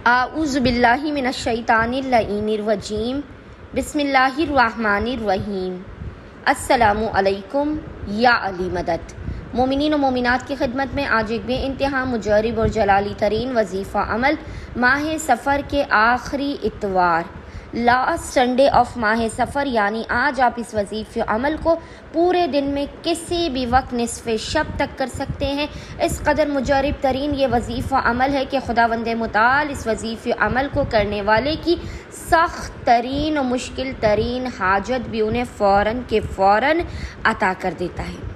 اعوذ باللہ من الشیطان اللعین الرجیم بسم اللہ الرحمن الرحیم السلام علیکم یا علی مدد۔ مومنین و مومنات کی خدمت میں آج ایک بے انتہا مجرب اور جلالی ترین وظیفہ عمل ماہ سفر کے آخری اتوار لاسٹ سنڈے آف ماہ سفر، یعنی آج آپ اس وظیفہ عمل کو پورے دن میں کسی بھی وقت نصف شب تک کر سکتے ہیں۔ اس قدر مجرب ترین یہ وظیفہ عمل ہے کہ خداوند متعال اس وظیفہ عمل کو کرنے والے کی سخت ترین و مشکل ترین حاجت بھی انہیں فوراً کے فوراً عطا کر دیتا ہے۔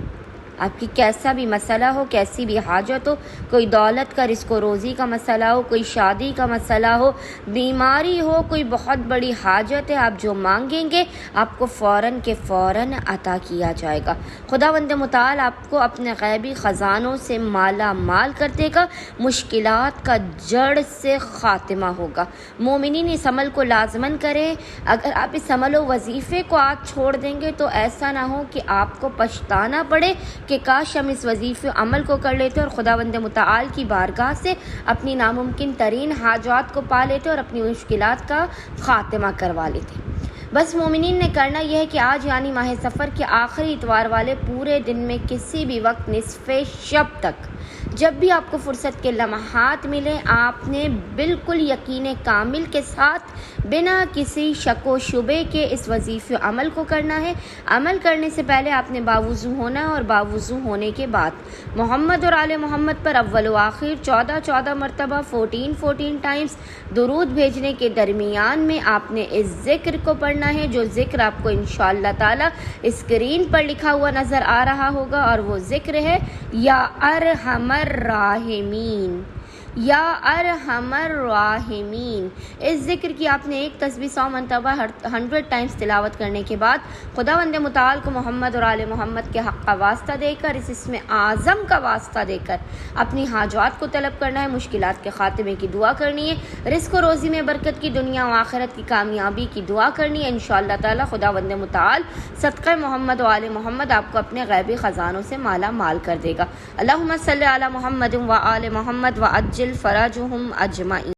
آپ کی کیسا بھی مسئلہ ہو، کیسی بھی حاجت ہو، کوئی دولت کا رزق و روزی کا مسئلہ ہو، کوئی شادی کا مسئلہ ہو، بیماری ہو، کوئی بہت بڑی حاجت ہے، آپ جو مانگیں گے آپ کو فوراً کے فوراً عطا کیا جائے گا۔ خداوند متعال آپ کو اپنے غیبی خزانوں سے مالا مال کر دے گا، مشکلات کا جڑ سے خاتمہ ہوگا۔ مومنین اس عمل کو لازماً کریں۔ اگر آپ اس عمل و وظیفے کو آج چھوڑ دیں گے تو ایسا نہ ہو کہ آپ کو پچھتانا پڑے کہ کاش ہم اس وظیفے عمل کو کر لیتے اور خداوند متعال کی بارگاہ سے اپنی ناممکن ترین حاجات کو پا لیتے اور اپنی مشکلات کا خاتمہ کروا لیتے۔ بس مومنین نے کرنا یہ ہے کہ آج یعنی ماہ سفر کے آخری اتوار والے پورے دن میں کسی بھی وقت نصف شب تک جب بھی آپ کو فرصت کے لمحات ملیں، آپ نے بالکل یقین کامل کے ساتھ بنا کسی شک و شبے کے اس وظیفہ عمل کو کرنا ہے۔ عمل کرنے سے پہلے آپ نے باوضو ہونا ہے اور باوضو ہونے کے بعد محمد اور آل محمد پر اول و آخر 14 مرتبہ 14 ٹائمز درود بھیجنے کے درمیان میں آپ نے اس ذکر کو پڑھنا ہے، جو ذکر آپ کو انشاءاللہ تعالی اسکرین پر لکھا ہوا نظر آ رہا ہوگا، اور وہ ذکر ہے یا ارحم الراحمین، یا ارحم الراحمین۔ اس ذکر کی آپ نے ایک تسبیح 100 مرتبہ 100 ٹائمز تلاوت کرنے کے بعد خداوند متعال کو محمد اور آل محمد کے حق کا واسطہ دے کر، اس اسم اعظم کا واسطہ دے کر اپنی حاجات کو طلب کرنا ہے، مشکلات کے خاتمے کی دعا کرنی ہے، رزق و روزی میں برکت کی، دنیا و آخرت کی کامیابی کی دعا کرنی ہے۔ انشاءاللہ تعالی خداوند متعال صدقہ محمد و آل محمد آپ کو اپنے غیبی خزانوں سے مالا مال کر دے گا۔ اللہم صلی علی محمد و آل محمد و عجل فرجہم اجمعین۔